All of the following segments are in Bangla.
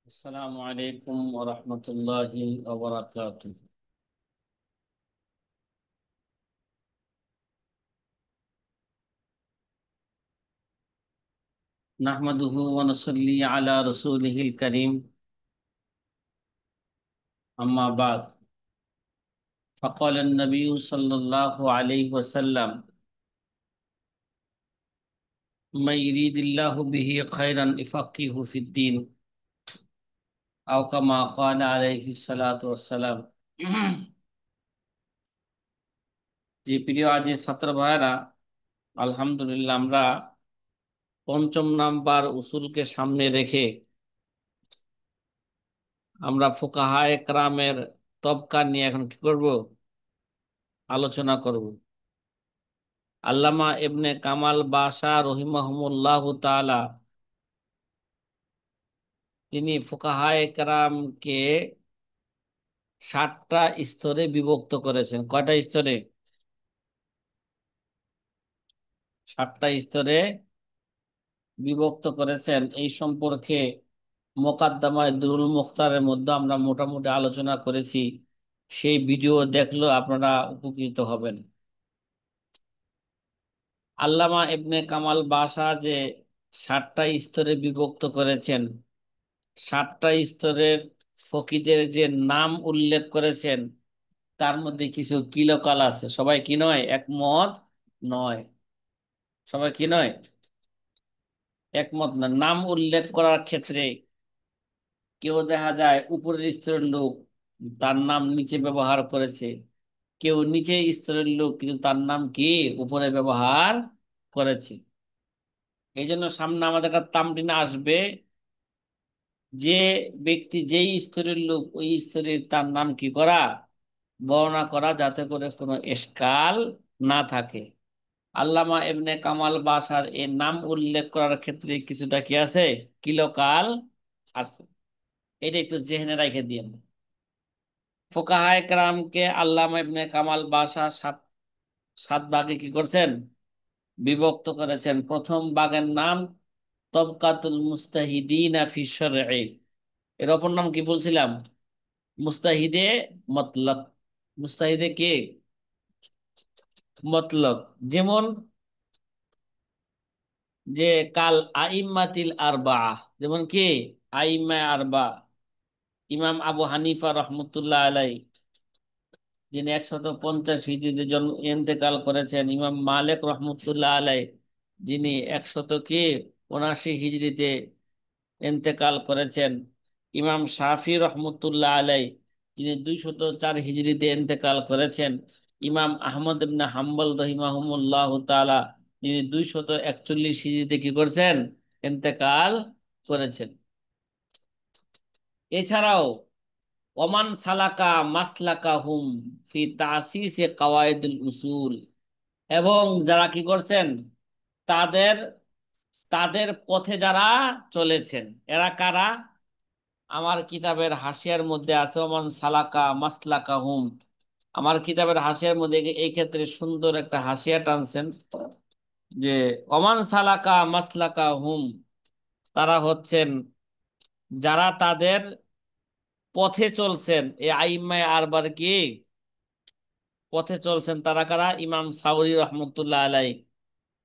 আসসালামু আলাইকুম ওয়া রাহমাতুল্লাহি ওয়া বারাকাতুহু। নাহমাদুহু ওয়া নুসাল্লি আলা রাসূলিহিল কারীম, আম্মা বাদ। ফাকালা an-nabiyyu সাল্লাল্লাহু আলাইহি ওয়াসাল্লাম, মান ইউরিদিল্লাহু বিহি খায়রান ইউফাক্কিহু ফিদ-দীন, আও কামা ক্বালা আলাইহি সালাতু ওয়াসসালাম। যে প্রিয় আজি ছাত্র ভাইরা, আলহামদুলিল্লাহ আমরা পঞ্চম নাম্বার উসুলকে সামনে রেখে আমরা ফুকাহায়ে কেরামের তবকা নিয়ে এখন কি করব? আলোচনা করব। আল্লামা ইবনে কামাল বাশা রহিমাহুমুল্লাহ তাআলা তিনি ফুকাহায়ে কেরামকে 7টা স্তরে বিভক্ত করেছেন। কয়টা স্তরে? 7টা স্তরে বিভক্ত করেছেন। এই সম্পর্কে মোকাদ্দমায়ে দুরুল মুখতারের মধ্যে আমরা মোটামুটি আলোচনা করেছি। সেই ভিডিও দেখলেও আপনারা উপকৃত হবেন। আল্লামা ইবনে কামাল বাশা যে 7টা স্তরে বিভক্ত করেছেন, 7টা স্তরের ফকিদের যে নাম উল্লেখ করেছেন তার মধ্যে কিছু কিলকাল আছে। সবাই কি নয়? একমত নয়। সবাই কি নয়? একমত না। নাম উল্লেখ করার ক্ষেত্রে কেউ দেখা যায় উপরের স্তরের লোক, তার নাম নিচে ব্যবহার করেছে। কেউ নিচের স্তরের লোক কিন্তু তার নাম কি উপরে ব্যবহার করেছে। এই জন্য সামনে আমাদের একটা তামরিন আসবে, যে ব্যক্তি যেই স্তরের লোক ওই স্তরের তার নাম কি করা, বর্ণনা করা, যাতে করে কোনো এশকাল না থাকে। আল্লামা ইবনে কামাল বাশার এর নাম উল্লেখ করার ক্ষেত্রে কিছুটা কি আছে, কিলকাল আছে। এটা একটু জেহনে রেখে দিন। ফুকাহায়ে কেরামকে আল্লামা ইবনে কামাল বাশা সাত সাত ভাগে কি করছেন? বিভক্ত করেছেন। প্রথম ভাগের নাম তবকাতুল মুস্তাহিদিনা ফি শরঈ। এর অপর নাম কি বলছিলাম? মুস্তাহিদে মতলব। মুস্তাহিদে কে মতলব। যেমন যে কাল আইম্মাতিল আরবা, যেমন কি আইম্মা আরবা, ইমাম আবু হানিফা রহমতুল্লাহ আলাই যিনি 150 হিজরিতে জন্ম ইন্তেকাল করেছেন, ইমাম মালিক রহমতুল্লাহ আলাই যিনি 179 হিজরিতে ইন্তেকাল করেছেন, ইমাম শাফি রহমতুল্লাহ আলাই যিনি 204 হিজরিতে ইন্তেকাল করেছেন, ইমাম আহমদ ইবনে হাম্বল রহিমাহুমুল্লাহ তাআলা যিনি 241 হিজরিতে কি করছেন? ইন্তেকাল করেছেন। এছাড়াও ওমান সালাকা মাসলাকা হুম ফি তাসিসে কাওয়াইদুল উসুল, এবং যারা কি করছেন, তাদের তাদের পথে যারা চলেছেন, এরা কারা? আমার কিতাবের হাসিয়ার মধ্যে আছে ওমান সালাকা মাসলাকা হুম। আমার কিতাবের হাসিয়ার মধ্যে এই ক্ষেত্রে সুন্দর একটা হাসিয়া টানছেন, যে ওমান সালাকা মাসলাকা হুম, তারা হচ্ছেন যারা তাদের পথে চলছেন। এই আইম্মায়ে আরবার কি পথে চলছেন, তারা কারা? ইমাম সাউরি রহমতুল্লাহ আলাই,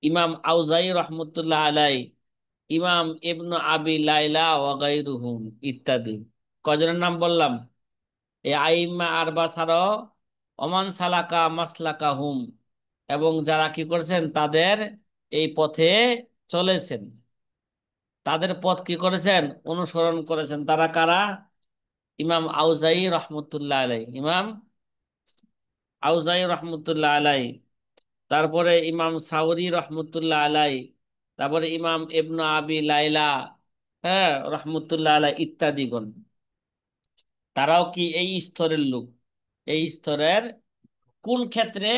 ইমাম আউজাই রহমতুল্লাহ আলাই, ইমাম ইবনু আবি লাইলা ওয়া গায়রুহুম ইত্যাদি। কজনের নাম বললাম? এই আইম্মা আরবা ছাড়াও ওমান সালাকা মাসলাকা হুম, এবং যারা কি করছেন, তাদের এই পথে চলেছেন, তাদের পথ কি করেছেন, অনুসরণ করেছেন, তারা কারা? ইমাম আউজাই রহমতুল্লাহ আলাই, ইমাম আউজাই রহমতুল্লাহ আলাই, তারপরে ইমাম সাউরি রহমতুল্লাহ আলাই, তারপরে ইমাম ইবনু আবি লাইলা, হ্যাঁ, রহমতুল্লাহ আলাই ইত্যাদিগণ। তারাও কি এই স্তরের লোক। এই স্তরের কোন ক্ষেত্রে?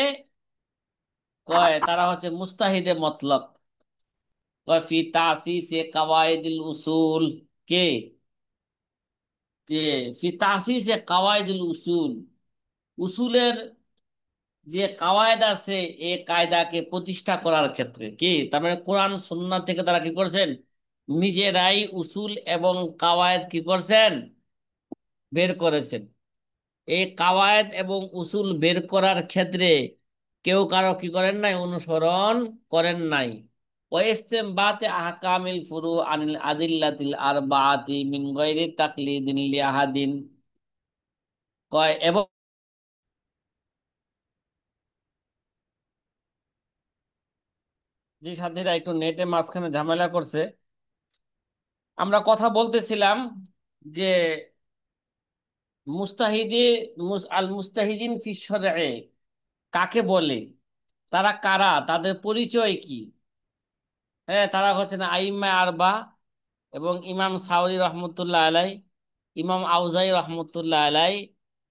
কয় তারা হচ্ছে মুস্তাহিদে মতলব। কয় ফি তাসিসে কাওয়াইদুল উসুল, কে? যে ফি তাসিসে কাওয়াইদুল উসুল, উসুলের যে কাওয়ায়দ আছে এই কায়দাকে প্রতিষ্ঠা করার ক্ষেত্রে কি, তার মানে কোরআন সুন্নাহ থেকে তারা কি করছেন? নিজেরাই উসুল এবং কাওয়ায়েদ কি করছেন, বের করেছেন। এই কাওয়ায়েদ এবং উসুল বের করার ক্ষেত্রে কেউ কারো কি করেন নাই, অনুসরণ করেন নাই। ওয়াইস্তেমবাতে আহকামিল ফুরু আনিল আদিল্লাতিল আরবাআতি মিন গায়রি তাকলিদিন লিআহাদিন, কয় এবং যে সাথীরা একটু নেটে মাঝখানে ঝামেলা করছে, আমরা কথা বলতেছিলাম যে মুস্তাহিদি আল মুস্তাহিদিন ফি শরঈ কাকে বলে, তারা কারা, তাদের পরিচয় কি? হ্যাঁ, তারা হচ্ছেন আইম্মা আরবা এবং ইমাম সাউরি রহমতুল্লাহ আলাই, ইমাম আউজাই রহমতুল্লাহ আলাই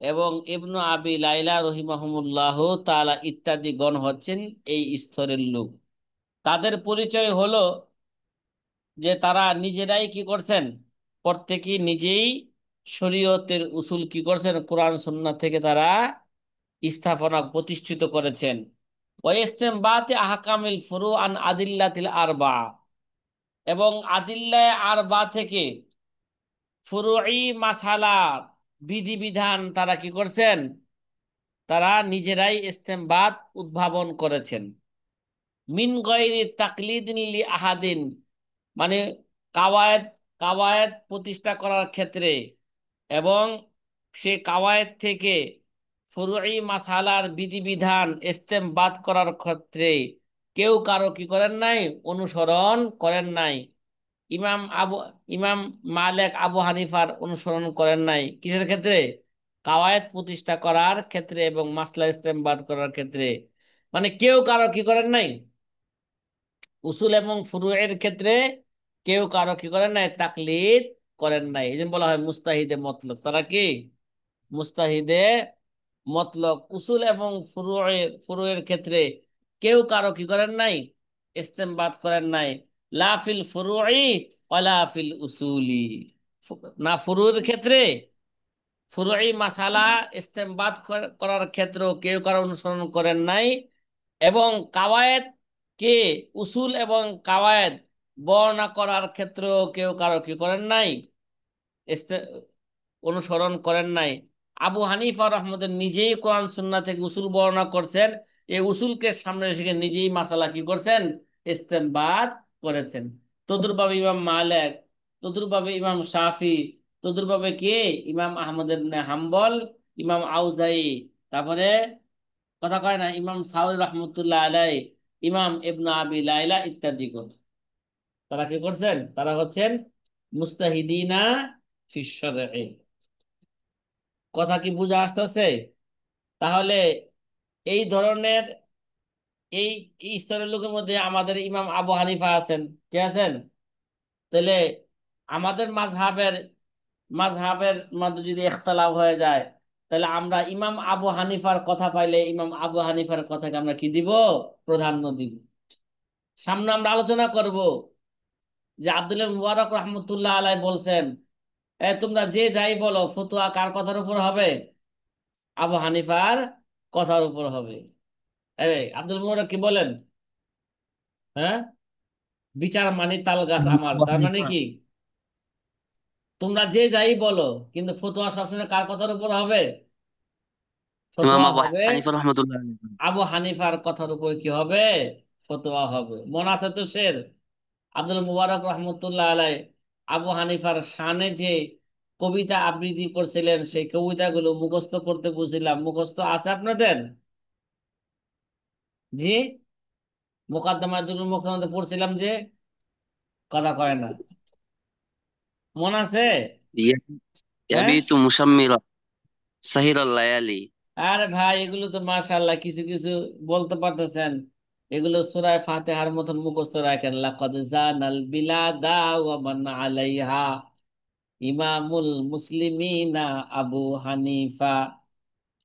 এবং ইবনু আবি লাইলা রহিমাহুমুল্লাহ তাআলা ইত্যাদি গণ হচ্ছেন এই স্তরের লোক। তাদের পরিচয় হলো যে তারা নিজেরাই কি করছেন, প্রত্যেকেই নিজেই শরীয়তের উসুল কি করছেন, কোরআন সুন্নাহ থেকে তারা স্থাপনা প্রতিষ্ঠিত করেছেন। ওয়াইস্তেমবাতে আহকামিল ফুরু আন আদিল্লাতিল আরবা, এবং আদিল্লায়ে আরবা থেকে ফুরুই মাসালা, বিধিবিধান তারা কি করছেন, তারা নিজেরাই ইস্তেমবাত উদ্ভাবন করেছেন। মিন গয়রি তাকলিদিন লি আহাদিন, মানে কাওয়ায়েদ কাওয়ায়েদ প্রতিষ্ঠা করার ক্ষেত্রে এবং সে কাওয়ায়েদ থেকে ফুরুই মাসালার বিধিবিধান ইস্তেমবাত করার ক্ষেত্রে কেউ কারো কি করেন নাই, অনুসরণ করেন নাই। ইমাম আবু ইমাম মালিক আবু হানিফার অনুসরণ করেন নাই কিসের ক্ষেত্রে, কাওয়ায়েদ প্রতিষ্ঠা করার ক্ষেত্রে এবং মাসলা ইস্তেমবাত করার ক্ষেত্রে। মানে কেউ কারো কি করেন নাই, উসুল এবং ফুরুএর ক্ষেত্রে কেউ কারো কি করেন নাই, তাকলিদ করেন নাই। এই জন্য বলা হয় মুস্তাহিদে মতলব। তারা কি, মুস্তাহিদে মতলব। উসুল এবং ফুরুএর ক্ষেত্রে কেউ কারো কি করেন নাই, ইস্তেমবাত করেন নাই। লা ফিল ফুরুই ওয়ালা ফিল উসুলি, না ফুরুএর ক্ষেত্রে, ফুরুই মাসালা ইস্তেমবাত করার ক্ষেত্রেও কেউ কারো অনুসরণ করেন নাই, এবং কাওয়ায়েদ কে, উসুল এবং কাওয়ায়েদ বর্ণনা করার ক্ষেত্রেও কেউ কারো কি করেন নাই, অনুসরণ করেন নাই। আবু হানিফা রহমতের নিজেই কোরআন সুন্নাহ থেকে উসুল বর্ণনা করছেন, এই উসুলকে সামনে রেখে নিজেই মাসালা কি করছেন, ইস্তেমবাত করেছেন। তদুরভাবে ইমাম মালিক, তদুরভাবে ইমাম শাফি, তদুরভাবে কে, ইমাম আহমদ ইবনে হাম্বল, ইমাম আউজাই, তারপরে কথা কয় না ইমাম সাউদ রহমতুল্লাহ আলাই, ইমাম ইবনু আবি লাইলা ইত্যাদি গণ। তারা কি করছেন, তারা হচ্ছেন মুস্তাহিদিনা ফিশ শরঈ। কথা কি বুঝা আসতেছে? তাহলে এই ধরনের এই এই স্তরের লোকের মধ্যে আমাদের ইমাম আবু হানিফা আছেন, কে আছেন? তাহলে আমাদের মাযহাবের মাযহাবের মধ্যে যদি ইখতিলাফ হয়ে যায়, তাহলে আমরা ইমাম আবু হানিফার কথা পাইলে ইমাম আবু হানিফার কথাকে আমরা কি দিব, প্রাধান্য দিব। সামনে আমরা আলোচনা করব যে আব্দুল্লাহ মুবারক রহমতুল্লাহ আলাই বলছেন, তোমরা যে যাই বলো ফতোয়া কার কথার উপর হবে, আবু হানিফার কথার উপর হবে। আব্দুল মুবারক কি বলেন? হ্যাঁ, বিচার মানি তাল গাছ আমার, আবু তার মানে হানিফা। কি, তোমরা যে যাই বলো কিন্তু ফতোয়া সবসময় কার কথার উপর হবে, ইমাম ফতোয়া আবু হবে হানিফা রহমতুল্লাহ আলাইহি। আবু হানিফার কথার উপর কি হবে, ফতোয়া হবে। মনে আছে তো শের আব্দুল মুবারক রহমতুল্লাহ আলাই আবু হানিফার শানে যে কবিতা আবৃত্তি করছিলেন, সেই কবিতাগুলো মুখস্থ করতে বলছিলাম, মুখস্থ আছে আপনাদের? জি, মুকাদ্দমা দুরুল মুখতামতে পড়ছিলাম যে, কথা কয় না, মনে আছে? হ্যাঁ, ইয়াবিতু মুশাম্মিরা সাহিরাল লায়ালি। আরে ভাই এগুলো তো মাশাআল্লাহ কিছু কিছু বলতে পারতেছেন। এগুলো সূরা ফাতিহার মতন মুখস্থ রাখেন। লাকাদ জানাল বিলাদা ওয়া মান আলাইহা ইমামুল মুসলিমিনা আবু হানিফা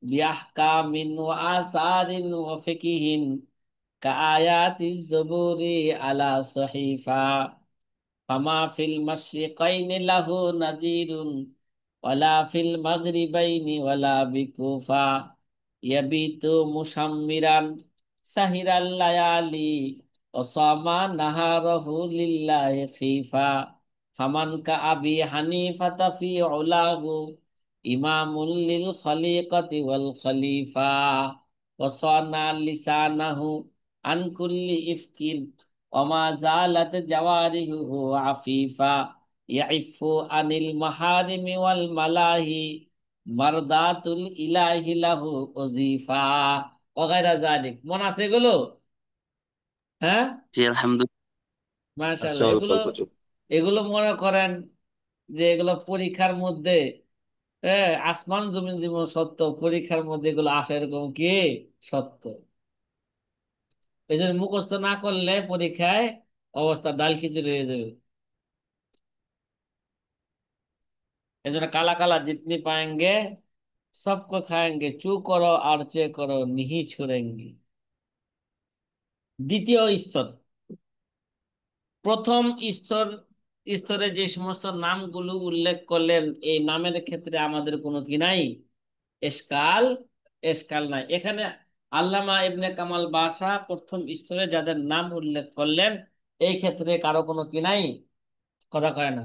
বিআহকামিন ওয়া আসারিন ওয়া ফিকহিন কাআয়াতিজ জুবুরি আলা সহিফা ফামা ফিল মাশরিকাইনি লাহু নাযীরুন ওয়ালা ফিল মাগরিবাইনি ওয়ালা বিকুফা ইয়াবিতু মুশাম্মিরান সাহিরাল লায়ালি ওসামা নাহারহু লিল্লাহি খিফা ফামান কা আবি হানিফাতা ফি উলাহু ইমামুল লিল খলিকাতি ওয়াল খলিফা ওয়াসানা লিসানাহু আন কুল্লি ইফকিন ওমা জালাত জাওয়ারিহু আফিফা ইয়াইফু আনিল মাহারিমি ওয়াল মালাহি মারদাতুল ইলাহি লাহু ওজিফা ওগায়রা জালিক। মনে আছে এগুলো? হ্যাঁ, জি আলহামদুলিল্লাহ। মাশাআল্লাহ। এগুলো এগুলো মনে করেন যে এগুলো পরীক্ষার মধ্যে, আসমান জমিন জীবন সত্য, পরীক্ষার মধ্যে এগুলো আসা এরকম কি সত্য। এই জন্য মুখস্থ না করলে পরীক্ষায় অবস্থা ডাল খিচুড়ি হয়ে যাবে। এই জন্য কালা কালা জিতনি পাएंगे सबको खाएंगे चू करो আর চে করো নিহি ছুড়েঙ্গি। দ্বিতীয় স্তর। প্রথম স্তর স্তরে যে সমস্ত নামগুলো উল্লেখ করলেন, এই নামের ক্ষেত্রে আমাদের কোনো কি নাই, এশকাল এশকাল নাই এখানে। আল্লামা ইবনে কামাল বাশা প্রথম স্তরে যাদের নাম উল্লেখ করলেন, এই ক্ষেত্রে কারো কোনো কি নাই, কথা কয় না,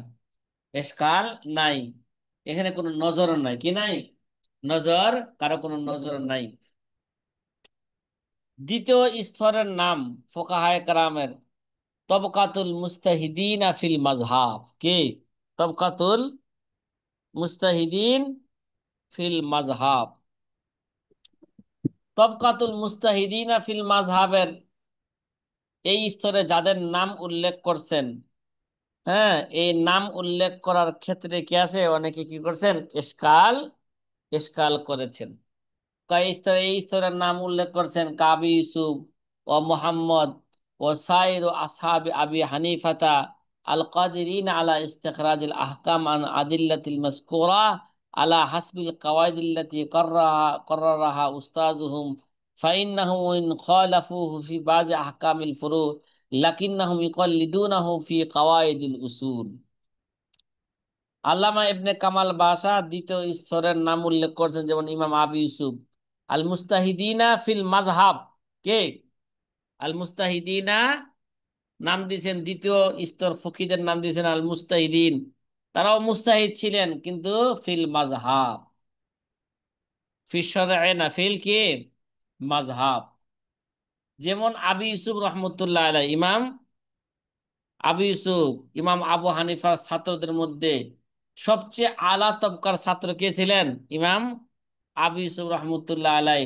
এশকাল নাই। এখানে কোনো নজর নাই, কি নাই, নজর, কারো কোনো নজর নাই। দ্বিতীয় স্তরের নাম ফোকাহায়ে কেরামের তবকাতুল মুস্তাহিদিন ফিল মাযহাব, কি তবকাতুল মুস্তাহিদিন ফিল মাযহাব। তবকাতুল মুস্তাহিদিন ফিল মাযহাবের এই স্তরে যাদের নাম উল্লেখ করছেন, হ্যাঁ, এই নাম উল্লেখ করার ক্ষেত্রে কি আছে, অনেকে কি করছেন, ইশকাল ইশকাল করেছেন। এই স্তরের নাম উল্লেখ করছেন কাবি ইউসুফ ও মোহাম্মদ ও সাইর ও আসহাব আবি হানিফাতা আল কাদিরিন আলা ইস্তিখরাজিল আহকাম আন আদিল্লাতিল মাযকুরা আলা হাসবিল কাওয়াইদিল্লাতি কররাহা উস্তাযুহুম ফাইন্নাহুম in খালাফুহু fee বাযি আহকামিল ফুরু লাকিন্নাহুম ইকাল্লিদুনাহু fee কাওয়াইদিল Usul. Allama ibn Kamal Basha দ্বিতীয় স্তরের নাম উল্লেখ করছেন, যেমন ইমাম আবু ইউসুফ আল মুস্তাহিদিনা ফিল মাযহাব, কে আল মুস্তাহিদিনা নাম দিয়েছেন, দ্বিতীয় স্তর ফকিদের নাম দিয়েছেন আল মুস্তাহিদিন। তারাও মুস্তাহিদ ছিলেন, কিন্তু ফিল মাযহাব, ফিল শরঈ না, ফিল কি মাযহাব। যেমন আবু ইউসুফ রহমতুল্লাহ আলাইহি, ইমাম আবু ইউসুফ ইমাম আবু হানিফার ছাত্রদের মধ্যে সবচেয়ে আলা তবকার ছাত্র কে ছিলেন, ইমাম আবু ইউসুফ রহমতুল্লাহ আলাই।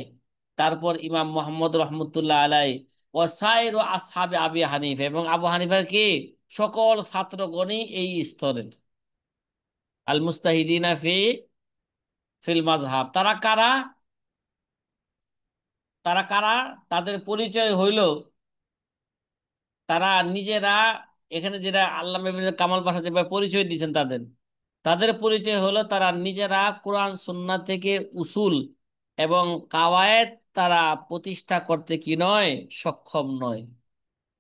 তারপর ইমাম মোহাম্মদ রহমতুল্লাহ আলাই ও সাইর ও আসহাবে আবি হানিফা, এবং আবু হানিফার কি সকল ছাত্রগণই এই স্তরের। আল মুস্তাহিদিনা ফিল মাযহাব। তারা কারা, তারা কারা, তাদের পরিচয় হইল, তারা নিজেরা, এখানে যেটা আল্লামা ইবনে কামাল পাশা যেভাবে পরিচয় দিয়েছেন তাদের, তাদের পরিচয় হলো তারা নিজেরা কোরআন সুন্নাহ থেকে উসুল এবং কাওয়ায়েদ তারা প্রতিষ্ঠা করতে কি নয়, সক্ষম নয়।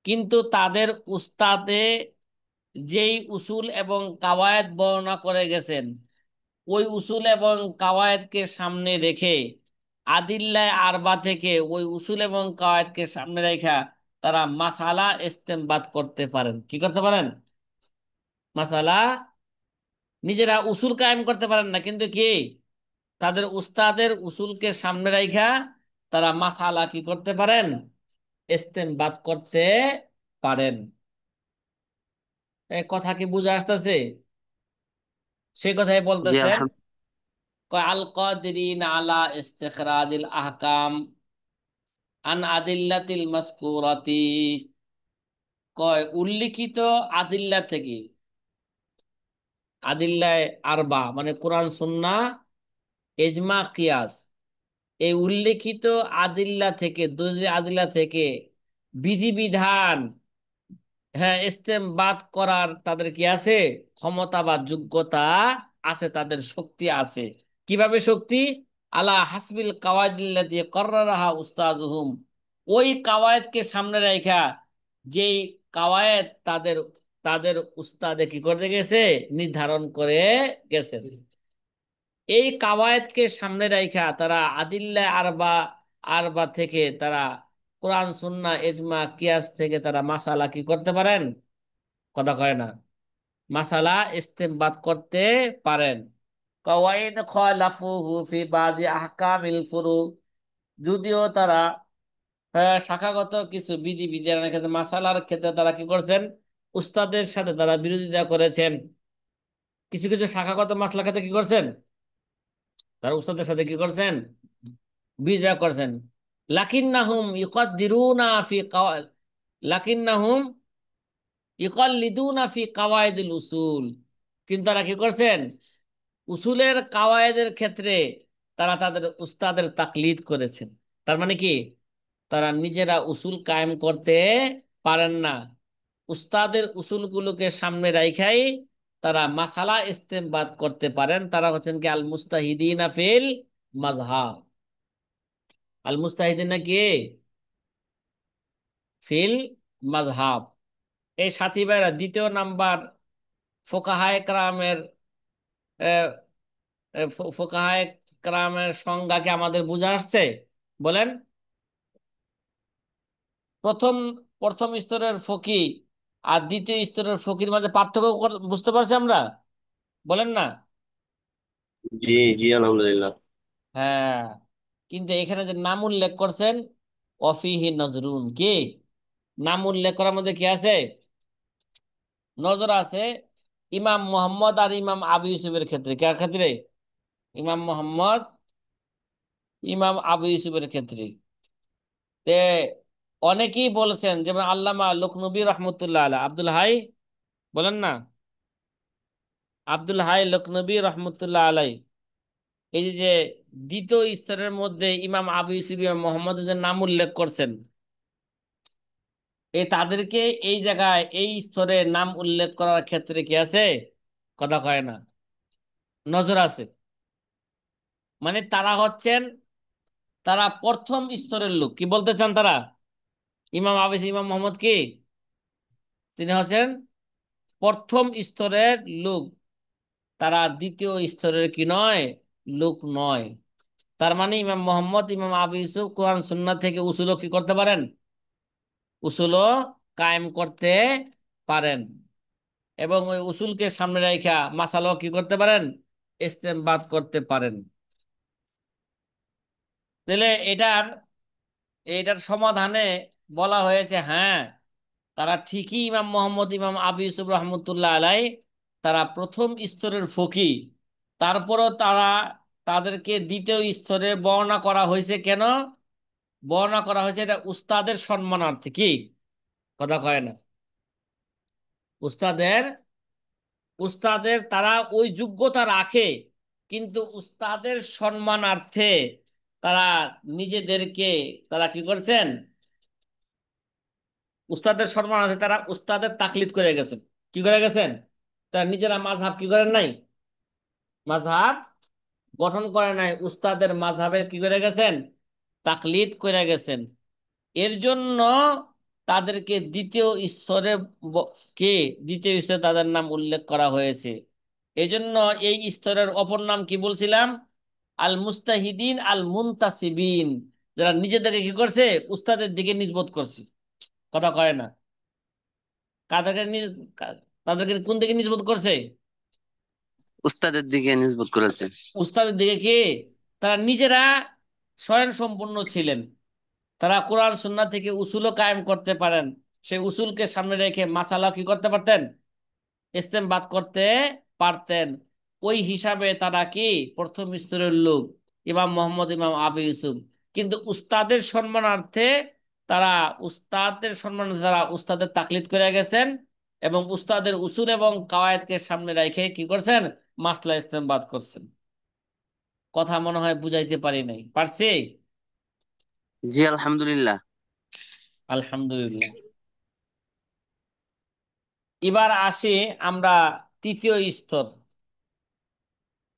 কিন্তু তাদের উস্তাদে যেই উসুল এবং কাওয়ায়েদ বর্ণনা করে গেছেন, ওই উসুল এবং কাওয়ায়েদকে সামনে রেখে, আদিল্লাহ আরবা থেকে ওই উসুল এবং কাওয়ায়েদকে সামনে রেখা তারা মাসালা ইস্তেমবাদ করতে পারেন। কি করতে পারেন, মাসালা, নিজেরা উসুল কায়েম করতে পারেন না, কিন্তু কি তাদের উস্তাদের উসুলকে সামনে রাখা তারা মাসালা কি করতে পারেন, ইস্তেমবাদ করতে পারেন। এই কথা কি বুঝে আসতেছে? সেই কথাই জি বলতেছেন, আলহামদুলিল্লাহ। আল কাদিরিন আলা ইস্তিখরাজিল আহকাম আন আদিল্লাতিল মাসকুরাতি, কয় উল্লিখিত আদিল্লা থেকে, আদিল্লায় আরবা মানে কোরআন সুন্নাহ ইজমা কিয়াস, এই উল্লেখিত আদিল্লা থেকে, দুই আদিল্লা থেকে বিধিবিধান, হ্যাঁ, ইস্তেমবাদ করার তাদের কি আছে, ক্ষমতা বা যোগ্যতা আছে, তাদের শক্তি আছে। কিভাবে শক্তি, আলা হাসবিল কাওয়াইদিল্লাতি কররাহা উস্তাজুহুম, ওই কাওয়ায়েদকে সামনে রাখা, যেই কাওয়ায়েদ তাদের তাদের উস্তাদে কি করে গেছে, নির্ধারণ করে গেছেন। এই কাওয়ায়েদকে সামনে রাখা তারা আদিল্লাহ আরবা আরবা থেকে তারা কোরআন সুন্নাহ ইজমা কিয়াস থেকে তারা মাসালা কি করতে পারেন? কথা কয় না। মাসালা ইস্তেমবাদ করতে পারেন। কওয়াইন খলাফুহু ফি বাজি আহকামিল ফুরু, যদিও তারা শাখাগত কিছু বিধি বিধানের ক্ষেত্রে, মাসালার ক্ষেত্রে তারা কি করছেন? উস্তাদের সাথে তারা বিরোধিতা করেছেন। কিছু কিছু শাখাগত মাসলার ক্ষেত্রে কি করছেন? তারা উস্তাদের সাথে কি করছেন? বিরোধিতা করছেন। লাকিন্নাহুম ইউকাদ্দিরুনা ফি কাওয়া লাকিন্নাহুম ইউকাল্লিদুনা ফি কাওয়াইদুল উসুল, কিন্তু তারা কি করছেন? উসুলের কাওয়ায়েদের ক্ষেত্রে তারা তাদের উস্তাদের তাকলিদ করেছেন। তার মানে কি? তারা নিজেরা উসুল কায়েম করতে পারেন না। উস্তাদের উসুলগুলোকে সামনে রাখাই তারা মাসালা ইস্তেমবাদ করতে পারেন। তারা হচ্ছেন কি আল মুস্তাহিদিনা ফিল মাযহাব। আল মুস্তাহিদিনা কি? ফিল মাযহাব। এই সাথী ভাইরা, দ্বিতীয় নাম্বার ফোকাহায়ে কেরামের ফোকাহায়ে কেরামের সংজ্ঞাকে আমাদের বুঝা আসছে? বলেন। প্রথম প্রথম স্তরের ফকি আর দ্বিতীয় স্তরের ফকির মাঝে পার্থক্য বুঝতে পারছি আমরা? বলেন না। জি জি, আলহামদুলিল্লাহ। হ্যাঁ, কিন্তু এখানে যে নাম উল্লেখ করছেন, অফিহি নজরুন, কি নাম উল্লেখ করার মধ্যে কি আছে? নজর আছে। ইমাম মোহাম্মদ আর ইমাম আবু ইউসুফের ক্ষেত্রে, কার ক্ষেত্রে? ইমাম মোহাম্মদ, ইমাম আবু ইউসুফের ক্ষেত্রে। তে অনেকেই বলছেন, যেমন আল্লামা লখনবী রহমতুল্লাহ আলাইহ, আব্দুল হাই, বলেন না, আব্দুল হাই লখনবী রহমতুল্লাহ আলাই, এই যে যে দ্বিতীয় স্তরের মধ্যে ইমাম আবু ইউসুফ ইমাম মোহাম্মদের যে নাম উল্লেখ করছেন, এই তাদেরকে এই জায়গায় এই স্তরে নাম উল্লেখ করার ক্ষেত্রে কি আছে? কথা কয় না, নজর আছে। মানে তারা হচ্ছেন, তারা প্রথম স্তরের লোক। কি বলতে চান তারা? ইমাম আবু ইউসুফ ইমাম মোহাম্মদ কি? তিনি হচ্ছেন প্রথম স্তরের লোক। তারা দ্বিতীয় স্তরের কি নয়? লোক নয়। তার মানে ইমাম মোহাম্মদ ইমাম আবু ইউসুফ কোরআন সুন্নাহ থেকে উসুলও কি করতে পারেন? উসুলও কায়েম করতে পারেন। এবং ওই উসুলকে সামনে রাখা মাসালাও কি করতে পারেন? ইস্তেমবাদ করতে পারেন। তাহলে এটার এটার সমাধানে বলা হয়েছে, হ্যাঁ, তারা ঠিকই ইমাম মোহাম্মদ ইমাম আবু ইউসুফ রহমতুল্লাহ আলাই, তারা প্রথম স্তরের ফকি। তারপরও তাদেরকে দ্বিতীয় স্তরে বর্ণনা করা হয়েছে কেন? বর্ণনা করা হয়েছে এটা উস্তাদের সম্মানার্থে। কি? কথা কয় না। উস্তাদের উস্তাদের তারা ওই যোগ্যতা রাখে, কিন্তু উস্তাদের সম্মানার্থে তারা নিজেদেরকে, তারা কি করছেন? উস্তাদের সম্মানার্থে তারা উস্তাদের তাকলিদ করে গেছেন। কি করে গেছেন? তারা নিজেরা মাযহাব কি করেন নাই? মাযহাব গঠন করে নাই, উস্তাদের মাযহাবের কি করে গেছেন? তাকলিদ করে গেছেন। এর জন্য তাদেরকে দ্বিতীয় স্তরে ব- কে দ্বিতীয় স্তরে তাদের নাম উল্লেখ করা হয়েছে। এই জন্য এই স্তরের অপর নাম কি বলছিলাম? আল মুস্তাহিদিন আল মুনতাসিবিন, যারা নিজেদেরকে কি করছে? উস্তাদের দিকে নিসবত করছে। কথা কয় না। কাদেরকে তাদেরকে কোন দিকে নিসবত করছে? উস্তাদের দিকে নিসবত করেছে। উস্তাদের দিকে। কি? তারা নিজেরা স্বয়ং সম্পূর্ণ ছিলেন। তারা কোরআন সুন্নাহ থেকে উসুলও কায়েম করতে পারেন। সেই উসুলকে সামনে রেখে মাসালা কি করতে পারতেন? ইস্তেমবাদ করতে পারতেন। ওই হিসাবে তারা কি প্রথম স্তরের লোক, ইমাম মোহাম্মদ ইমাম আবু ইউসুফ। কিন্তু উস্তাদের সম্মানার্থে তারা তারা উস্তাদের তাকলিদ করে গেছেন, এবং উস্তাদের উসুল এবং কাওয়ায়েদকে সামনে রেখে কি করছেন? মাসলা ইস্তেমবাদ করছেন। কথা মনে হয় বুঝাইতে পারি নাই, পারছি? জি আলহামদুলিল্লাহ। আলহামদুলিল্লাহ। এবার আসি আমরা তৃতীয় স্তর,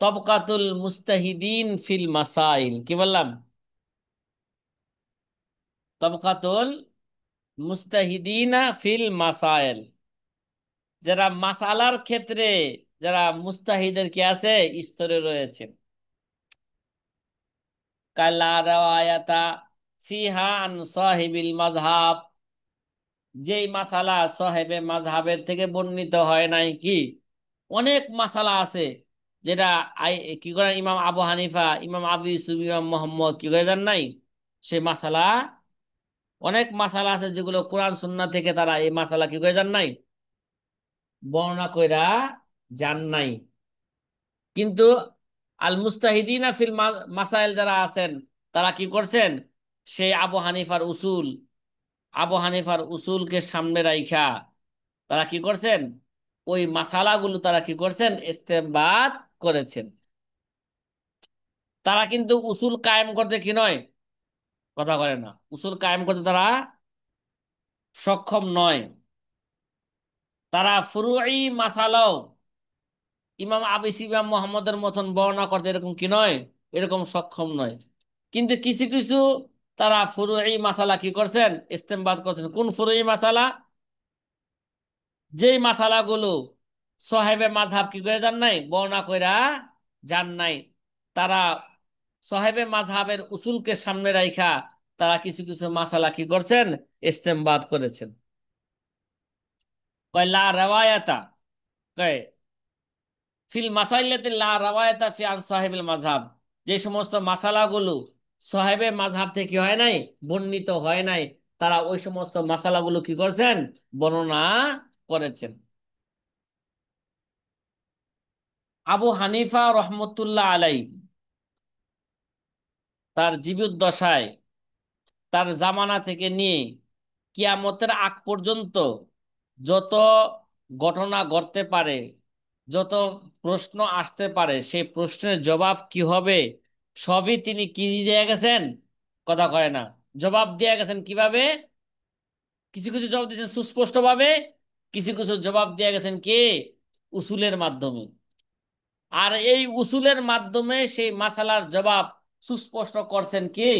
তবকাতুল মুস্তাহিদিন ফিল মাসাইল। কি বললাম? তবকাতুল মুস্তাহিদিনা ফিল মাসাইল, যারা মাসালার ক্ষেত্রে, যারা মুস্তাহিদের কি আছে? স্তরে রয়েছে। কালা রাওয়ায়াতা ফিহা আন সাহিবিল মাযহাব, যেই মাসালা সাহেবে মাযহাবের থেকে বর্ণিত হয় নাই। কি অনেক মাসালা আছে যেটা আই কি করে ইমাম আবু হানিফা, ইমাম আবু ইউসুফ, ইমাম মোহাম্মদ কি করে জান নাই, সে মাসালা, অনেক মাসালা আছে যেগুলো কোরআন সুন্নাহ থেকে তারা এই মাসালা কি করে জান নাই, বর্ণনা কইরা জান নাই। কিন্তু আল মুস্তাহিদিনা ফিল মাসাইল যারা আছেন, তারা কি করছেন, সেই আবু হানিফার উসুলকে সামনে রাইখা তারা কি করছেন, ওই মাসালাগুলো তারা কি করছেন, ইস্তেমবাত করেছেন। তারা কিন্তু উসুল কায়েম করতে কি নয়, কথা বলে না, উসুল কায়েম করতে তারা সক্ষম নয়। তারা ফুরুই মাসালাও ইমাম আবিস ইমাম মোহাম্মদের মতন বর্ণনা করতে এরকম কি নয়, এরকম সক্ষম নয়। কিন্তু কিছু কিছু তারা ফুরুই মাসালা কি করছেন, ইস্তেমবাদ করছেন। কোন ফুরুই মাসালা, যেই মাসালাগুলো সাহেবে মাযহাব কি করে জান নাই, বর্ণনা কইরা জান নাই, তারা সাহেবে মাযহাবের উসুলকে সামনে রাইখা তারা কিছু কিছু মাসালা কি করছেন, ইস্তেমবাদ করেছেন। কয় লা রাওয়ায়াতা, কয় ফিল মাসাইলাতি লা রাওয়ায়াতা ফি আন সাহেবিল মাযহাব, যে সমস্ত মাসালাগুলো সাহেবে মাযহাব থেকে হয় নাই, বর্ণিত হয় নাই, তারা ওই সমস্ত মাসালাগুলো কি করছেন, বর্ণনা করেছেন। আবু হানিফা রহমতুল্লাহ আলাই তার জীবদ্দশায়, তার জামানা থেকে নিয়ে কিয়ামতের আগ পর্যন্ত যত ঘটনা ঘটতে পারে, যত প্রশ্ন আসতে পারে, সেই প্রশ্নের জবাব কি হবে, সবই তিনি কি দিয়ে গেছেন, কথা কয় না, জবাব দিয়ে গেছেন। কিভাবে? কিছু কিছু জবাব দিয়েছেন সুস্পষ্টভাবে, কিছু কিছু জবাব দিয়ে গেছেন কি, উসুলের মাধ্যমে। আর এই উসুলের মাধ্যমে সেই মাসালার জবাব সুস্পষ্ট করছেন কি,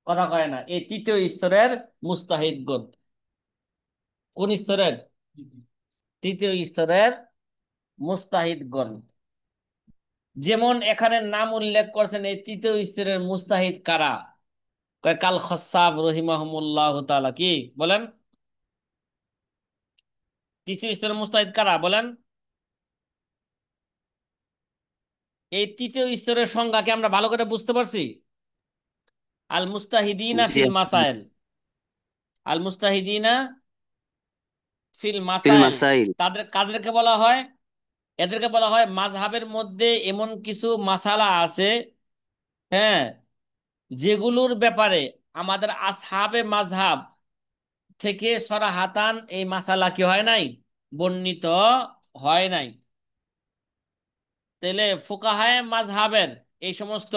কথা কয় না, এই তৃতীয় স্তরের মুস্তাহিদগণ। কোন স্তরের? তৃতীয় স্তরের মুস্তাহিদগণ। যেমন এখানে নাম উল্লেখ করছেন এই তৃতীয় স্তরের মুস্তাহিদ কারা, কয় কাল খসাব রহিমাহুমুল্লাহ তাআলা, কি বলেন, তৃতীয় স্তরের মুস্তাহিদ কারা বলেন? এই তৃতীয় স্তরের সংজ্ঞাকে আমরা ভালো করে বুঝতে পারছি। আল মুস্তাহিদিনা জি ফিল মাসাইল, আল মুস্তাহিদিনা ফিল ফিল মাসাইল, মাসাইল। তাদের কাদেরকে বলা হয়, এদেরকে বলা হয় মাযহাবের মধ্যে এমন কিছু মাসালা আছে, হ্যাঁ, যেগুলোর ব্যাপারে আমাদের আসহাবে মাযহাব থেকে সরাহাতান এই মাসালা কি হয় নাই, বর্ণিত হয় নাই। তাহলে ফুকাহায়ে মাযহাবের এই সমস্ত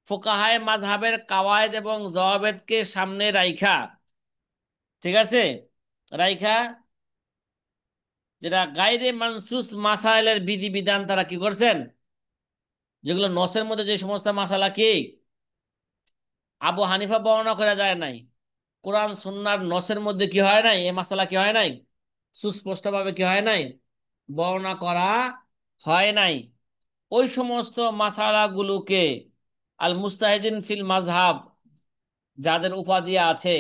ফুকাহায়ে মাযহাবের কাওয়ায়েদ এবং জওয়াবেদকে সামনে রাইখা, ঠিক আছে, রাইখা যেটা গায়রে মানসুস মাসাইলের বিধিবিধান তারা কি করছেন, যেগুলো নসের মধ্যে যে সমস্ত মাসালা কি আবু হানিফা বর্ণনা করা যায় নাই, কোরআন সুন্নাহর নসের মধ্যে কি হয় নাই, এই মাসালা কি হয় নাই, সুস্পষ্টভাবে কি হয় নাই, বর্ণনা করা হয় নাই। ওই সমস্ত মাসালাগুলোকে আল মুস্তাহিদিন ফিল মাযহাব যাদের উপাধি আছে,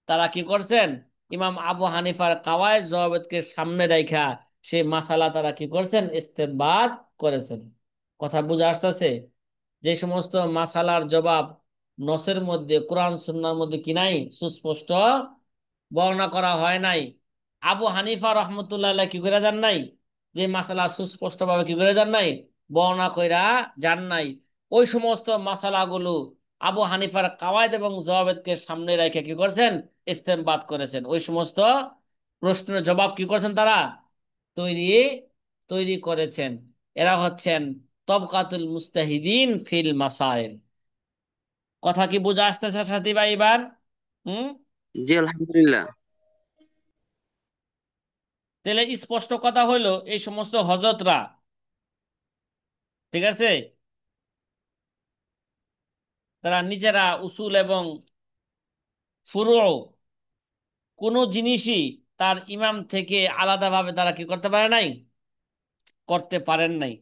তারা কি করছেন, ইমাম আবু হানিফার কাওয়ায়েদ জওয়াবেদকে সামনে রাইখা সেই মাসালা তারা কি করছেন, ইস্তেমবাদ করেছেন। কথা বুঝে আসতেছে? যে সমস্ত মাসালার জবাব নসের মধ্যে কোরআন সুন্নাহর মধ্যে কি নাই, সুস্পষ্ট বর্ণনা করা হয় নাই, আবু হানিফা রহমতুল্লাহ আলাইহি কি করে যান নাই, যে মাসালা সুস্পষ্ট ভাবে কি করে যান নাই, বর্ণনা কইরা যান নাই, ওই সমস্ত মাসালাগুলো আবু হানিফার কাওয়ায়েদ এবং জওয়াবেদকে সামনে রেখে কি করছেন, ইস্তেমবাদ করেছেন। ওই সমস্ত প্রশ্নের জবাব কি করেছেন তারা, তৈরি তৈরি করেছেন। এরা হচ্ছেন তবকাতুল মুস্তাহিদিন ফিল মাসাইল। কথা কি বুঝে আসতেছে সাথী ভাই এবার? হুম। জি আলহামদুলিল্লাহ। তাহলে স্পষ্ট কথা হইলো এই সমস্ত হযরতরা, ঠিক আছে, তারা নিজেরা উসুল এবং ফুরু কোনো জিনিসই তার ইমাম থেকে আলাদাভাবে তারা কি করতে পারে নাই, করতে পারেন নাই।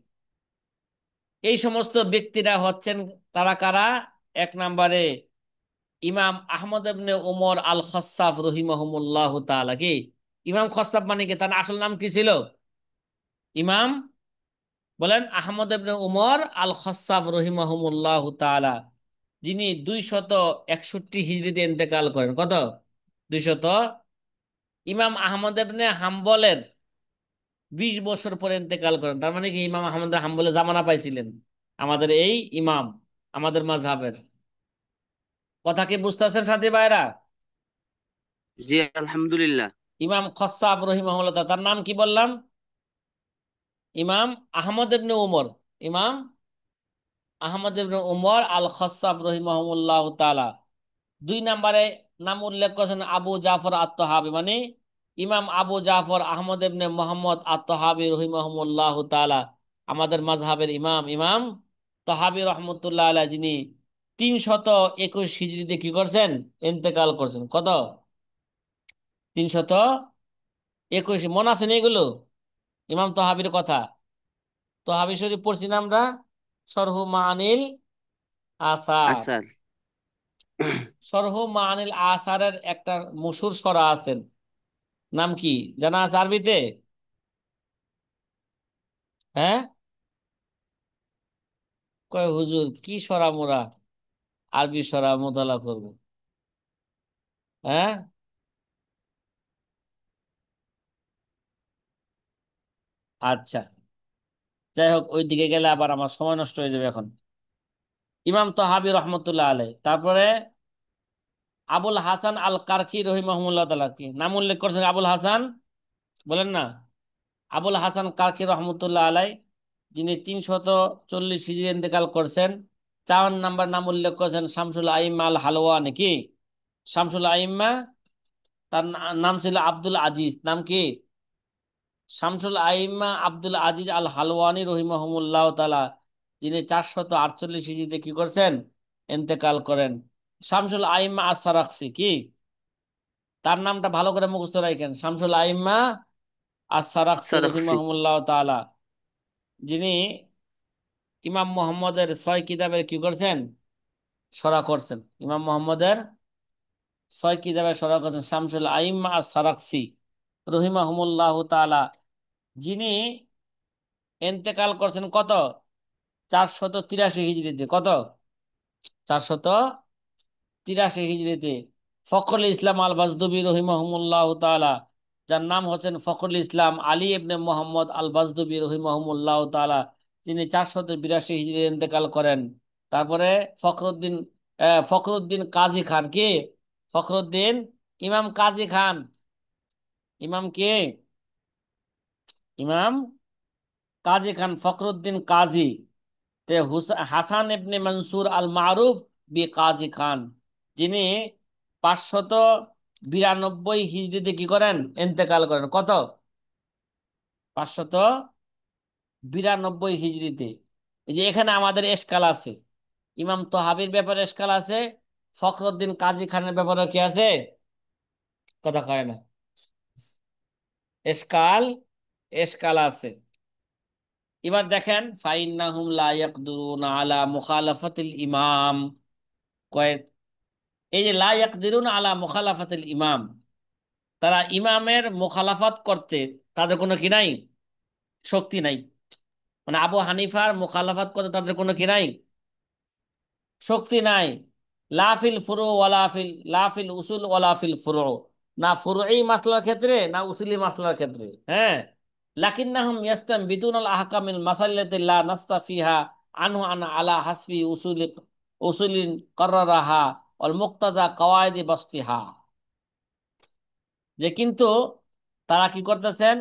এই সমস্ত ব্যক্তিরা হচ্ছেন তারা কারা, এক নম্বরে ইমাম আহমদ ইবনে উমর আল খস্সাফ রহিমাহুমুল্লাহ তাআলা কি? ইমাম খস্সাফ মানে কি, তার আসল নাম কি ছিল? ইমাম, বলেন, আহমদ ইবনে উমর আল খস্সাফ রহিমাহুমুল্লাহ তাআলা, যিনি 261 হিজরিতে ইন্তেকাল করেন। কত? 200। ইমাম আহমদ ইবনে হাম্বলের 20 বছর পরে ইন্তেকাল করেন। তার মানে কি ইমাম আহমদ হাম্বলের জামানা পাইছিলেন আমাদের এই ইমাম, আমাদের মাযহাবের। কথা কি বুঝতেছেন সাথী ভাইরা? জি আলহামদুলিল্লাহ। ইমাম খস্সাফ রহিমাহুল্লাহ তাআলা, তার নাম কি বললাম? ইমাম আহমদ ইবনে উমর। ইমাম আহমদ ইবনে উমর আল খস্সাফ রহিমাহুল্লাহ তাআলা। 2 নম্বরে নাম উল্লেখ করেছেন আবু জাফর আত-তাহাবী, মানে ইমাম আবু জাফর আহমদ ইবনে মোহাম্মদ আত-তাহাবী রহিমাহুল্লাহ তাআলা, আমাদের মাযহাবের ইমাম। ইমাম তাহাবী রহমতুল্লাহ আলাইহি, যিনি 321 হিজরিতে কি করছেন? ইন্তেকাল করছেন। কত? 321। মনে আছেন এগুলো? ইমাম তাহাবীর কথা। তাহাবী শরীফ পড়ছি না আমরা, শরহু মাআনিল আসার। আসার। শরহু মাআনিল আসারের একটা মশহুর সরা আছেন, নাম কি জানা আছে আরবিতে? হ্যাঁ, কয় হুজুর কি সরা মোরা আরবি সরা মোতালা করব? হ্যাঁ, আচ্ছা, যাই হোক, ওই দিকে গেলে আবার আমার সময় নষ্ট হয়ে যাবে এখন। ইমাম তাহাবী রহমতুল্লাহ আলাই, তারপরে আবুল হাসান আল কারখি রহিমাহুল্লাহ তাআলা, কি নাম উল্লেখ করছেন? আবুল হাসান, বলেন না। আবুল হাসান কারখি রহমতুল্লাহ আলাই, যিনি 340 হিজরি ইন্তেকাল করছেন। 54 নম্বর নাম উল্লেখ করেছেন শামসুল আইম্মা আল হালওয়ানি। কি শামসুল আইম্মা? তার নাম ছিল আব্দুল আজিজ। নাম কি? শামসুল আইম্মা আব্দুল আজিজ আল হালওয়ানি রহিমাহুল্লাহ তাআলা, যিনি 448 হিজরিতে কি করছেন? ইন্তেকাল করেন। শামসুল আইম্মা আস-সারাখসি কি? তার নামটা ভালো করে মুখস্থ রাখেন, শামসুল আইম্মা আস-সারাখসি সাদাকসি। রহিমাহুল্লাহ তাআলা, যিনি ইমাম মুহাম্মদের 6 কিতাবের কি করছেন? সরা করছেন। ইমাম মুহাম্মদের 6 কিতাবের সরা করছেন শামসুল আইম্মা আস-সারাখসি রহিমাহুল্লাহ তাআলা, যিনি ইন্তেকাল করছেন কত? 483 হিজরিতে। কত? 483 হিজরিতে। ফখরুল ইসলাম আল বাজদুবি রহিমাহুল্লাহ তাআলা, যার নাম হচ্ছেন ফখরুল ইসলাম আলী ইবনে মোহাম্মদ আল বাজদুবি রহিমাহুল্লাহ তাআলা, তিনি 482 হিজরিতে ইন্তেকাল করেন। তারপরে ফখরুদ্দিন, ফখরুদ্দিন কাজী খান। কি ফখরুদ্দিন? ইমাম কাজী খান। ইমাম কে? ইমাম কাজী খান, ফখরুদ্দিন কাজী। তে হাসান ইবনে মনসুর আল মারুফ বি কাজী খান, যিনি 592 হিজরিতে কি করেন? ইন্তেকাল করেন। কত? 592 হিজরিতে। এই যে এখানে আমাদের এশকাল আছে, ইমাম তহাবির ব্যাপারে এশকাল আছে, ফখরুদ্দিন কাজী খানের ব্যাপারে কি আছে? কথা কয় না, এশকাল, এশকাল আছে। এবার দেখেন, ফাইন্নাহুম লা ইয়াকদুরুনা আলা মুখালাফাতিল ইমাম। কয়, এই যে লা ইয়াকদিরুনা আলা মুখালাফাতিল ইমাম, তারা ইমামের মুখালাফাত করতে তাদের কোনো কি নাই? শক্তি নাই। মানে আবু হানিফার মুখালাফাত করতে তাদের কোনো কি নাই? শক্তি নাই। লাফিল ফুরু ওয়ালাফিল, লাফিল উসুল ওয়ালাফিল ফুরু, না ফুরুই মাসলার ক্ষেত্রে না উসুলি মাসলার ক্ষেত্রে। হ্যাঁ, লাকিন্নাহুম ইয়াস্তামবিতুন আল আহকামিল মাসাইলাতি লা নাস্তা ফিহা আনহু আন আলা হাসবি উসুলি, উসুলিন কাররাহা ওয়াল মুক্তাজা কওয়াইদি বাসতিহা। যে কিন্তু তারা কি করতেছেন?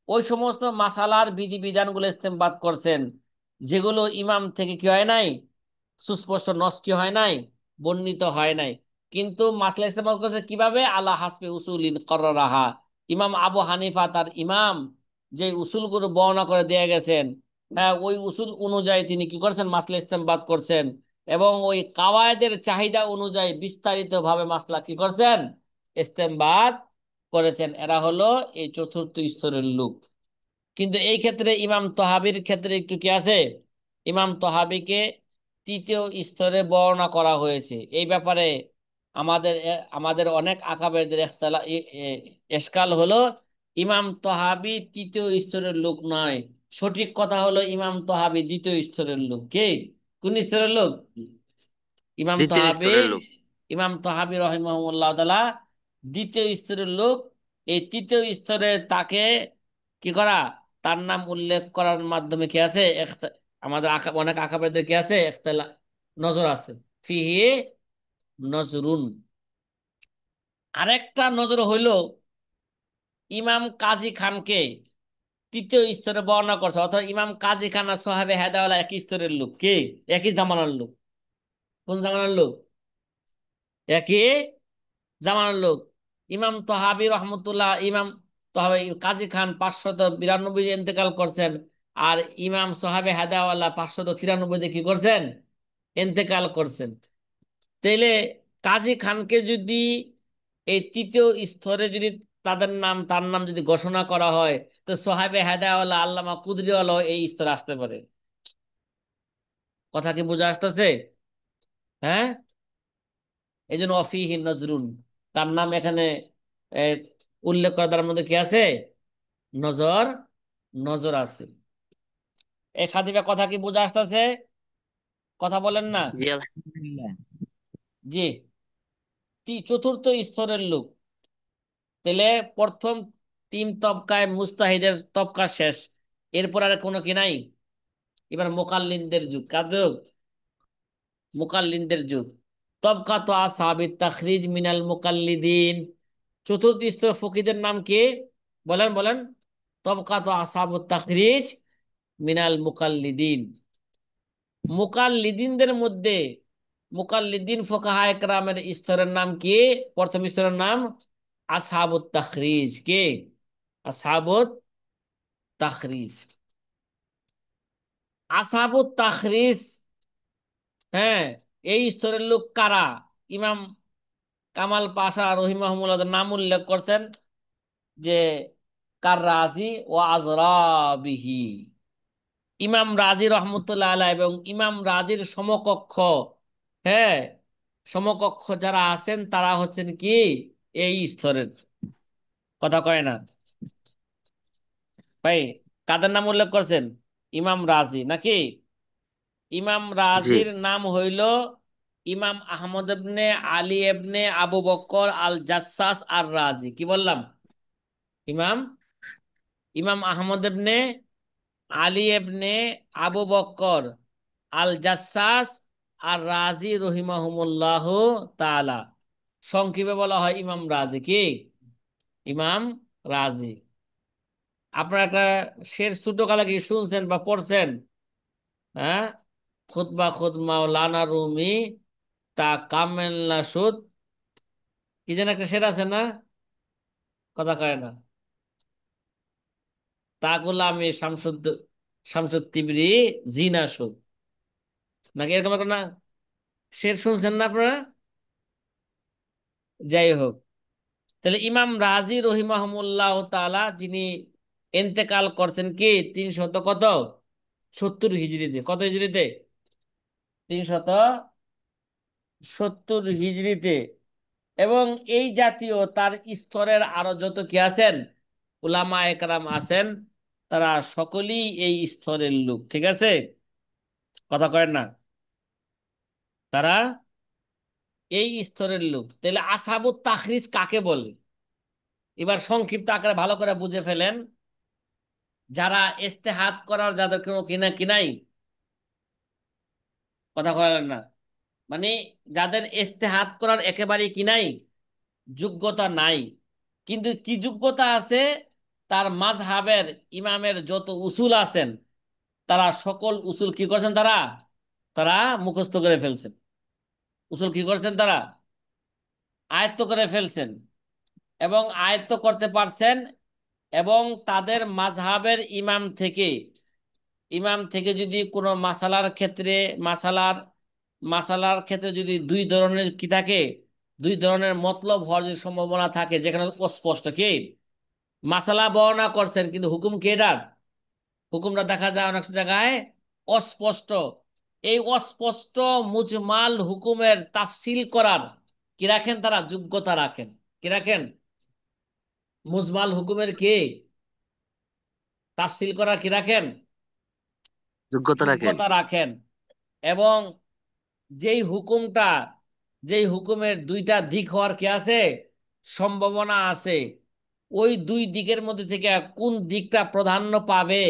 ওই সমস্ত মাসালার বিধিবিধানগুলো ইস্তেমবাদ করছেন যেগুলো ইমাম থেকে কি হয় নাই? সুস্পষ্ট নস কি হয় নাই? বর্ণিত হয় নাই। কিন্তু মাসলা ইস্তেমাল করছে কিভাবে? আলা হাসবে উসুলিন কররাহা। ইমাম আবু হানিফা তার ইমাম যে উসুলগুলো বর্ণনা করে দিয়ে গেছেন, হ্যাঁ, ওই উসুল অনুযায়ী তিনি কি করছেন? মাসলা ইস্তেমবাদ করছেন, এবং ওই কাওয়ায়েদের চাহিদা অনুযায়ী বিস্তারিত ভাবে মাসলা কি করছেন? ইস্তেমবাদ করেছেন। এরা হলো এই চতুর্থ স্তরের লোক। কিন্তু এই ক্ষেত্রে ইমাম তহাবির ক্ষেত্রে একটু কি আছে? ইমাম তহাবিকে তৃতীয় স্তরে বর্ণনা করা হয়েছে। এই ব্যাপারে আমাদের অনেক আকাবেরদের এশকাল হলো ইমাম তহাবি তৃতীয় স্তরের লোক নয়। সঠিক কথা হলো ইমাম তহাবি দ্বিতীয় স্তরের লোক। কে? কোন স্তরের লোক? ইমাম দ্বিতীয় তহাবি। স্তরের লোক। ইমাম তহাবি রহিমাহুল্লাহ তাআলা দ্বিতীয় স্তরের লোক। এই তৃতীয় স্তরে তাকে কি করা, তার নাম উল্লেখ করার মাধ্যমে কি আছে, আমাদের অনেক আকাবেরদের কি আছে, নজর আছে। ফিহি নজরুন। আরেকটা নজর হইল, ইমাম কাজী খানকে তৃতীয় স্তরে বর্ণনা করছে, অর্থাৎ ইমাম কাজী খান আর সাহাবে হেদাওয়ালা একই স্তরের লোক। কে? একই জামানার লোক। কোন জামানার লোক? একই জামানার লোক। ইমাম তহাবি রহমতুল্লাহ, ইমাম তহাবি কাজী খান 592 ইন্তেকাল করছেন। আর ইমাম সাহাবে হেদাওয়ালা 593 কি করছেন, ইন্তেকাল করছেন। তাইলে কাজী খানকে যদি এই তৃতীয় স্তরে যদি তার নাম যদি ঘোষণা করা হয়, তো সোহাবে হেদায়াতুল্লাহ আল্লামা কুদরিওয়ালা এই স্তরে আসতে পারে। কথা কি বোঝা আসতেছে? হ্যাঁ। এই জন্য অফিহি নজরুন, তার নাম এখানে এ, উল্লেখ করা, তার মধ্যে কি আছে, নজর, নজর আছে। এই সাথীরা কথা কি বোঝা আসতেছে? কথা বলেন না। জি আলহামদুলিল্লাহ। জি। চতুর্থ স্তরের লোক। তাহলে প্রথম তিন তবকায় মুস্তাহিদের তবকা শেষ। এরপর আর কোনো কি নাই। এবার মুকাল্লিনদের যুগ। কার যুগ? মুকাল্লিনদের যুগ। তবকা তো আসহাবিত তাখরিজ মিনাল মুকাল্লিদিন। চতুর্থ স্তর ফকিদের নাম কি? বলেন বলেন। তবকা তো আসহাবুত তাখরিজ মিনাল মুকাল্লিদিন। মুকাল্লিদিনদের মধ্যে মুকাল্লিদিন ফুকাহা একরামের স্তরের নাম কি? প্রথম স্তরের নাম আসহাবুত তাখরিজ। কে? আসহাবুত তাখরিজ। আসহাবুত তাখরিজ, হ্যাঁ, এই স্তরের লোক কারা? ইমাম কামাল পাশা রহিমাহুল্লাহ নাম উল্লেখ করছেন যে কার রাজি ও আজরাবিহি। ইমাম রাজি রহমতুল্লাহ আলাইহি এবং ইমাম রাজির সমকক্ষ, হ্যাঁ, সমকক্ষ যারা আছেন তারা হচ্ছেন কি এই স্তরের। কথা কয় না ভাই? কাদের নাম উল্লেখ করছেন? ইমাম রাজি নাকি? ইমাম জি। রাজির নাম হইল ইমাম আহমদ ইবনে আলী ইবনে আবু বকর আল জাসসাস আর রাজি। কি বললাম? ইমাম ইমাম আহমদ ইবনে আলী ইবনে আবু বকর আল জাসসাস আর রাজি রহিমাহুমুল্লাহ তাআলা। সংক্ষেপে বলা হয় ইমাম রাজি। কি? ইমাম রাজি। আপনারা একটা শের ছোটকালে কি শুনছেন বা পড়ছেন? হ্যাঁ। খুতবা খুদ মাওলানা রুমি তা কামেল্লা সুদ, কি যেন একটা শের আছে না? কথা কয় না। তা গোলামি শামসুদ তিবরি জিনা সুদ, নাকি এরকম একটা না শের শুনছেন না আপনারা? যাই হোক, তাহলে ইমাম রাজি রহিমাহমুল্লাহ তাআলা যিনি ইন্তেকাল করছেন কি 370 হিজরিতে। কত হিজরিতে? 370 হিজরিতে। এবং এই জাতীয় তার স্তরের আরো যত কি আছেন উলামা একরাম আছেন, তারা সকলেই এই স্তরের লোক। ঠিক আছে? কথা কয়েন না। তারা এই স্তরের লোক। তাহলে আসহাবুত তাখরিজ কাকে বলে? এবার সংক্ষিপ্ত আকারে ভালো করে বুঝে ফেলেন। যারা ইজতেহাদ করার যাদের কোনো কিনা কিনাই, কথা কয়েন না, মানে যাদের ইজতেহাদ করার একেবারেই কিনাই যোগ্যতা নাই, কিন্তু কি যোগ্যতা আছে, তার মাযহাবের ইমামের যত উসুল আছেন তারা সকল উসুল কি করছেন, তারা তারা মুখস্থ করে ফেলছেন। উসুল কি করছেন, তারা আয়ত্ত করে ফেলছেন এবং আয়ত্ত করতে পারছেন। এবং তাদের মাযহাবের ইমাম থেকে যদি কোনো মাসালার মাসালার ক্ষেত্রে যদি দুই ধরনের কি থাকে, দুই ধরনের মতলব হওয়ার যদি সম্ভাবনা থাকে, যেখানে অস্পষ্ট কি মাসালা বর্ণনা করছেন কিন্তু হুকুম কি এটার, হুকুমটা দেখা যায় অনেক জায়গায় অস্পষ্ট। এই অস্পষ্ট মুজমাল হুকুমের তাফসিল করার কি রাখেন তারা? যোগ্যতা রাখেন। কি রাখেন? মুজমাল হুকুমের কি তাফসিল করা কি রাখেন? যোগ্যতা রাখেন। যোগ্যতা রাখেন। এবং যেই হুকুমটা, যেই হুকুমের দুইটা দিক হওয়ার কি আছে, সম্ভাবনা আছে, ওই দুই দিকের মধ্যে থেকে কোন দিকটা প্রাধান্য পাবে,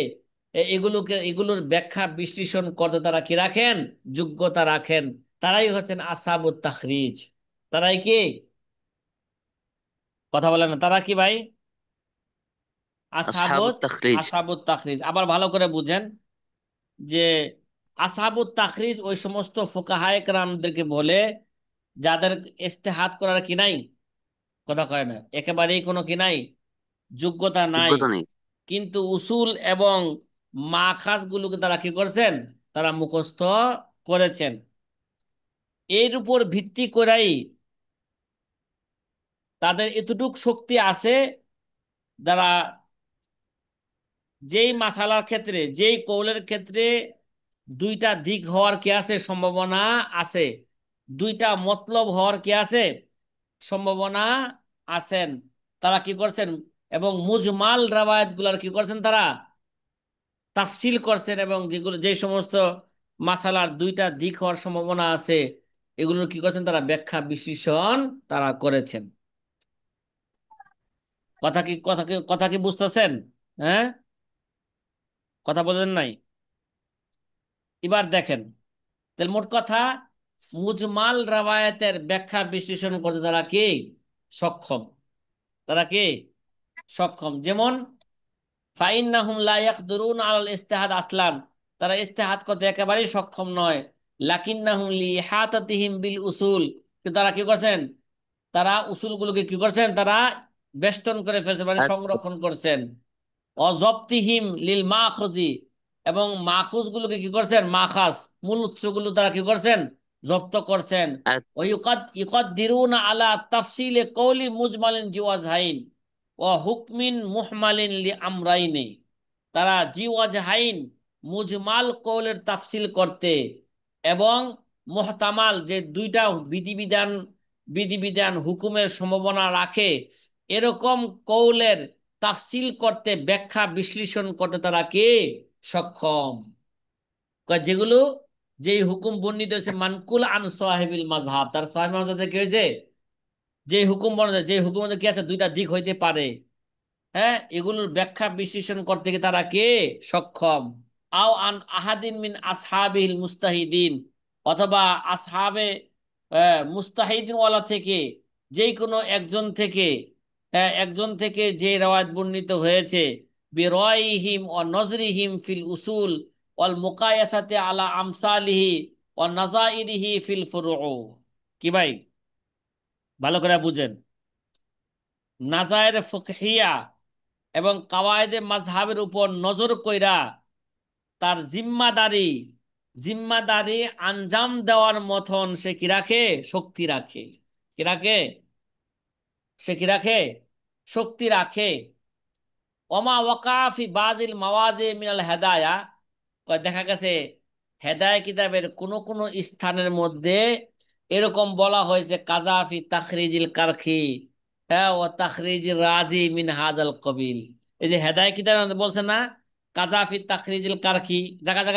এগুলোর ব্যাখ্যা বিশ্লেষণ করতে তারা কি রাখেন? যোগ্যতা রাখেন। তারাই হচ্ছেন আসহাবুত তাখরিজ। তারাই কি? কথা বলেন না, তারা কি ভাই? আসহাবুত আসহাবুত তাখরিজ। আসহাবুত তাখরিজ। আবার ভালো করে বুঝেন যে আসহাবুত তাখরিজ ওই সমস্ত ফুকাহায়ে কেরামদেরকে বলে যাদের ইজতিহাদ করার কি নাই, কথা কয় না, একেবারেই কোনো কি নাই, যোগ্যতা নাই, যোগ্যতা নেই। কিন্তু উসুল এবং মাখাজ গুলোকে তারা কি করছেন? তারা মুখস্থ করেছেন। এর উপর ভিত্তি করেই তাদের এতটুক শক্তি আছে, যারা যেই মাসালার ক্ষেত্রে, যেই কৌলের ক্ষেত্রে দুইটা দিক হওয়ার কি আছে, সম্ভাবনা আছে, দুইটা মতলব হওয়ার কি আছে, সম্ভাবনা আছেন, তারা কি করছেন? এবং মুজমাল রাওয়ায়াত গুলার কি করছেন? তারা তাফসিল করছেন, এবং যেগুলো যে সমস্ত মাসালার দুইটা দিক হওয়ার সম্ভাবনা আছে, এগুলোর কি করছেন? তারা ব্যাখ্যা বিশ্লেষণ তারা করেছেন। কথা কি বুঝতেছেন? হ্যাঁ, কথা বলেন নাই। এবার দেখেন, তাহলে মোট কথা, মুজমাল রাওয়ায়াতের ব্যাখ্যা বিশ্লেষণ করতে তারা কি সক্ষম। তারা কি সক্ষম? যেমন ফাইন্নাহুম লা ইয়াকদুরুন আলাল ইজতিহাদ আসলান, তারা ইজতিহাদ করতে একেবারেই সক্ষম নয়। লাকিন্নাহুম লিইহাতাতিহিম বিল উসুল, কিন্তু তারা কি করছেন? তারা উসুলগুলোকে কি করছেন? তারা বেষ্টন করে ফেলছেন, মানে আচ্ছা। সংরক্ষণ করছেন। অজপ্তিহিম লিল মাখুজি, এবং মাখুজ গুলোকে কি করছেন? মাখাস, মূল উৎসগুলো তারা কি করছেন? জব্দ করছেন। ও ইকদ্দিরুনা আলা তাফসিলে কওলি মুজমালিন জিওয়াজহাইন ও হুকমিন মুহমালিন লি আমরাইনি, তারা জিওয়াজহাইন মুজমাল কওলের তাফসিল করতে এবং মুহতামাল যে দুইটা বিধিবিধান বিধিবিধান হুকুমের সম্ভাবনা রাখে, এরকম কৌলের তাফসিল করতে, ব্যাখ্যা বিশ্লেষণ করতে তারা কে সক্ষম। যেগুলো, যেই হুকুম বর্ণিত হয়েছে মানকুল আন সাহেবিল মাজহাব, তার সাহেব মাজহাব কি হয়েছে, যে হুকুম বর্ণিত, যে হুকুমের মধ্যে কি আছে, দুইটা দিক হইতে পারে, হ্যাঁ, এগুলোর ব্যাখ্যা বিশ্লেষণ করতে গিয়ে তারা কে সক্ষম। আও আন আহাদিন মিন আসহাবিল মুস্তাহিদিন, অথবা আসহাবে মুস্তাহিদিন ওয়ালা থেকে যে কোনো একজন থেকে, একজন থেকে যে রওয়ায়াত বর্ণিত হয়েছে, বিরয়হিম ও নজরিহিম ফিল উসুল ওয়াল মুকায়াসাতে আলা আমসালিহি ও নাজাইরিহি ফিল ফুরু। কি ভাই, ভালো করে বুঝেন। নাজায়ের ফকহিয়া এবং কাওয়ায়েদে মাযহাবের উপর নজর কইরা তার জিম্মাদারি, জিম্মাদারি আঞ্জাম দেওয়ার মতন সে কি রাখে? শক্তি রাখে। কি রাখে? সে কি রাখে? শক্তি রাখে। ওমা ওয়াকাফি বাজিল মাওয়াজে মিনাল হেদায়া, দেখা গেছে হেদায়া কিতাবের কোন কোন স্থানের মধ্যে এরকম বলা হয়েছে, কাজাফি তাখরিজিল কারখি, হ্যাঁ, ও তাখরিজিল রাজি মিন হাজাল কবিল। এই যে হেদায়া কিতাবের মধ্যে বলছে না, কাজাফি তাখরিজিল কারখি, জায়গা জায়গায়